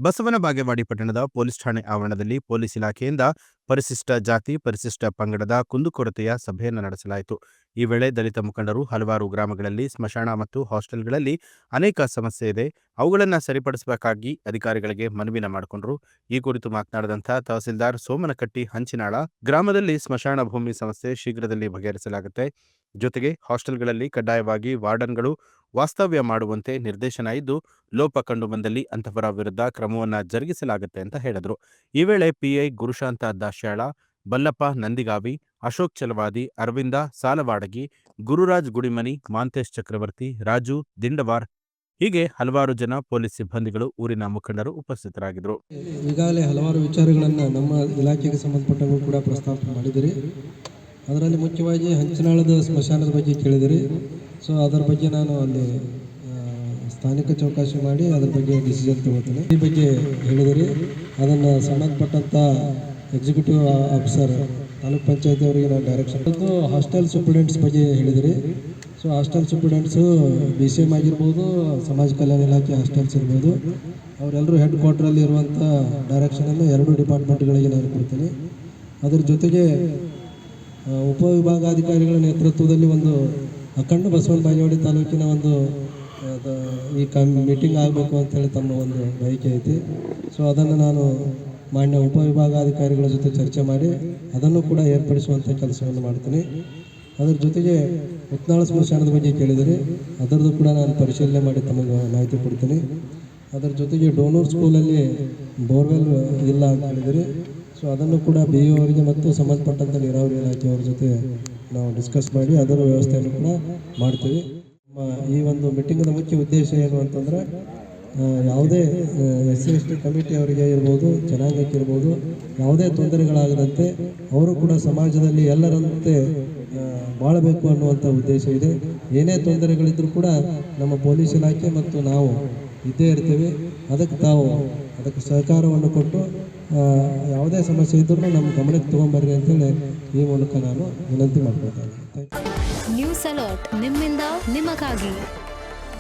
ಬಸವನ ಬಾಗೇವಾಡಿ ಪಟ್ಟಣದ ಪೊಲೀಸ್ ಠಾಣೆ ಆವರಣದಲ್ಲಿ ಪೊಲೀಸ್ ಇಲಾಖೆಯಿಂದ ಪರಿಶಿಷ್ಟ ಜಾತಿ, ಪರಿಶಿಷ್ಟ ಪಂಗಡದ ಕುಂದುಕೊರತೆಯ ಸಭೆಯನ್ನು ನಡೆಸಲಾಯಿತು. ಈ ವೇಳೆ ದಲಿತ ಮುಖಂಡರು ಹಲವಾರು ಗ್ರಾಮಗಳಲ್ಲಿ ಸ್ಮಶಾನ ಮತ್ತು ಹಾಸ್ಟೆಲ್ಗಳಲ್ಲಿ ಅನೇಕ ಸಮಸ್ಯೆ ಇದೆ, ಅವುಗಳನ್ನು ಸರಿಪಡಿಸಬೇಕಾಗಿ ಅಧಿಕಾರಿಗಳಿಗೆ ಮನವಿನ ಮಾಡಿಕೊಂಡರು. ಈ ಕುರಿತು ಮಾತನಾಡಿದಂಥ ತಹಸೀಲ್ದಾರ್ ಸೋಮನಕಟ್ಟಿ ಹಂಚಿನಾಳ, ಗ್ರಾಮದಲ್ಲಿ ಸ್ಮಶಾನ ಭೂಮಿ ಸಮಸ್ಯೆ ಶೀಘ್ರದಲ್ಲಿ ಬಗೆಹರಿಸಲಾಗುತ್ತೆ. ಜೊತೆಗೆ ಹಾಸ್ಟೆಲ್ಗಳಲ್ಲಿ ಕಡ್ಡಾಯವಾಗಿ ವಾರ್ಡನ್ಗಳು ವಾಸ್ತವ್ಯ ಮಾಡುವಂತೆ ನಿರ್ದೇಶನ ಇದ್ದು, ಲೋಪ ಕಂಡು ಬಂದಲ್ಲಿ ಅಂತಹವರ ವಿರುದ್ಧ ಕ್ರಮವನ್ನು ಜರುಗಿಸಲಾಗುತ್ತೆ ಅಂತ ಹೇಳಿದರು. ಈ ವೇಳೆ ಪಿಐ ಗುರುಶಾಂತ ದಾಶ್ಯಾಳ, ಬಲ್ಲಪ್ಪ ನಂದಿಗಾವಿ, ಅಶೋಕ್ ಚಲವಾದಿ, ಅರವಿಂದ ಸಾಲವಾಡಗಿ, ಗುರುರಾಜ್ ಗುಡಿಮನಿ, ಮಾಂತೇಶ್ ಚಕ್ರವರ್ತಿ, ರಾಜು ದಿಂಡವಾರ್ ಹೀಗೆ ಹಲವಾರು ಜನ ಪೊಲೀಸ್ ಸಿಬ್ಬಂದಿಗಳು, ಊರಿನ ಮುಖಂಡರು ಉಪಸ್ಥಿತರಾಗಿದ್ದರು. ಈಗಾಗಲೇ ಹಲವಾರು ವಿಚಾರಗಳನ್ನು ನಮ್ಮ ಇಲಾಖೆಗೆ ಸಂಬಂಧಪಟ್ಟಂಗೂ ಕೂಡ ಪ್ರಸ್ತಾಪ ಮಾಡಿದಿರಿ. ಅದರಲ್ಲಿ ಮುಖ್ಯವಾಗಿ ಹಂಚಿನಾಳದ ಸ್ಮಶಾನದ ಬಗ್ಗೆ ಕೇಳಿದಿರಿ. ಸೊ ಅದರ ಬಗ್ಗೆ ನಾನು ಅಲ್ಲಿ ಸ್ಥಾನಿಕ ಚೌಕಾಶಿ ಮಾಡಿ ಅದರ ಬಗ್ಗೆ ಡಿಸಿಷನ್ ತಗೋತೀನಿ. ಈ ಬಗ್ಗೆ ಹೇಳಿದಿರಿ, ಅದನ್ನು ಸಂಬಂಧಪಟ್ಟಂಥ ಎಕ್ಸಿಕ್ಯೂಟಿವ್ ಆಫೀಸರ್ ತಾಲೂಕ್ ಪಂಚಾಯತಿ ಅವರಿಗೆ ನಾನು ಡೈರೆಕ್ಷನ್. ಹಾಸ್ಟೆಲ್ ಸೂಪ್ರಿಡೆಂಟ್ಸ್ ಬಗ್ಗೆ ಹೇಳಿದಿರಿ. ಸೊ ಹಾಸ್ಟೆಲ್ ಸೂಪ್ರಿಡೆಂಟ್ಸು BCM ಆಗಿರ್ಬೋದು, ಸಮಾಜ ಕಲ್ಯಾಣ ಇಲಾಖೆ ಹಾಸ್ಟೆಲ್ಸ್ ಇರ್ಬೋದು, ಅವರೆಲ್ಲರೂ ಹೆಡ್ ಕ್ವಾರ್ಟ್ರಲ್ಲಿ ಇರುವಂಥ ಡೈರೆಕ್ಷನನ್ನು 2 ಡಿಪಾರ್ಟ್ಮೆಂಟ್ಗಳಿಗೆ ನಾನು ಕೊಡ್ತೀನಿ. ಅದರ ಜೊತೆಗೆ ಉಪವಿಭಾಗಾಧಿಕಾರಿಗಳ ನೇತೃತ್ವದಲ್ಲಿ ಒಂದು ಅಖಂಡ ಬಸವನ ಬಾಗೇವಾಡಿ ತಾಲೂಕಿನ ಒಂದು ಈ ಮೀಟಿಂಗ್ ಆಗಬೇಕು ಅಂತೇಳಿ ತಮ್ಮ ಒಂದು ಬಯಕೆ ಐತಿ. ಸೊ ಅದನ್ನು ನಾನು ಮಾನ್ಯ ಉಪವಿಭಾಗಾಧಿಕಾರಿಗಳ ಜೊತೆ ಚರ್ಚೆ ಮಾಡಿ ಅದನ್ನು ಕೂಡ ಏರ್ಪಡಿಸುವಂಥ ಕೆಲಸವನ್ನು ಮಾಡ್ತೀನಿ. ಅದರ ಜೊತೆಗೆ ಉತ್ನಾಳ ಸ್ಮಶಾನದ ಬಗ್ಗೆ ಕೇಳಿದರೆ ಅದರದ್ದು ಕೂಡ ನಾನು ಪರಿಶೀಲನೆ ಮಾಡಿ ತಮಗೆ ಮಾಹಿತಿ ಕೊಡ್ತೀನಿ. ಅದರ ಜೊತೆಗೆ ಡೋನೂರ್ ಸ್ಕೂಲಲ್ಲಿ ಬೋರ್ವೆಲ್ ಇಲ್ಲ ಅಂತ ಹೇಳಿದರೆ, ಸೊ ಅದನ್ನು ಕೂಡ BO ಅವರಿಗೆ ಮತ್ತು ಸಂಬಂಧಪಟ್ಟಂಥ ನೀರಾವರಿ ಇಲಾಖೆಯವ್ರ ಜೊತೆ ನಾವು ಡಿಸ್ಕಸ್ ಮಾಡಿ ಅದರ ವ್ಯವಸ್ಥೆಯನ್ನು ಕೂಡ ಮಾಡ್ತೀವಿ. ಈ ಒಂದು ಮೀಟಿಂಗ್ನ ಮುಖ್ಯ ಉದ್ದೇಶ ಏನು ಅಂತಂದರೆ, ಯಾವುದೇ SC/ST ಕಮಿಟಿ ಅವರಿಗೆ ಇರ್ಬೋದು, ಜನಾಂಗಕ್ಕೆ ಇರ್ಬೋದು, ಯಾವುದೇ ತೊಂದರೆಗಳಾಗದಂತೆ ಅವರು ಕೂಡ ಸಮಾಜದಲ್ಲಿ ಎಲ್ಲರಂತೆ ಬಾಳಬೇಕು ಅನ್ನುವಂಥ ಉದ್ದೇಶ ಇದೆ. ಏನೇ ತೊಂದರೆಗಳಿದ್ರೂ ಕೂಡ ನಮ್ಮ ಪೊಲೀಸ್ ಇಲಾಖೆ ಮತ್ತು ನಾವು ಇದ್ದೇ ಇರ್ತೀವಿ. ಅದಕ್ಕೆ ಸಹಕಾರವನ್ನು ಕೊಟ್ಟು ಯಾವುದೇ ಸಮಸ್ಯೆ ಇದ್ರೂ ನಮ್ಮ ಗಮನಕ್ಕೆ ತೊಗೊಂಬರ್ರಿ ಅಂತೇಳಿ ಈ ಮೂಲಕ ನಾನು ವಿನಂತಿ ಮಾಡ್ಕೊಳ್ತೇನೆ. ನ್ಯೂಸ್ ಅಲರ್ಟ್ ನಿಮ್ಮಿಂದ ನಿಮಗಾಗಿ.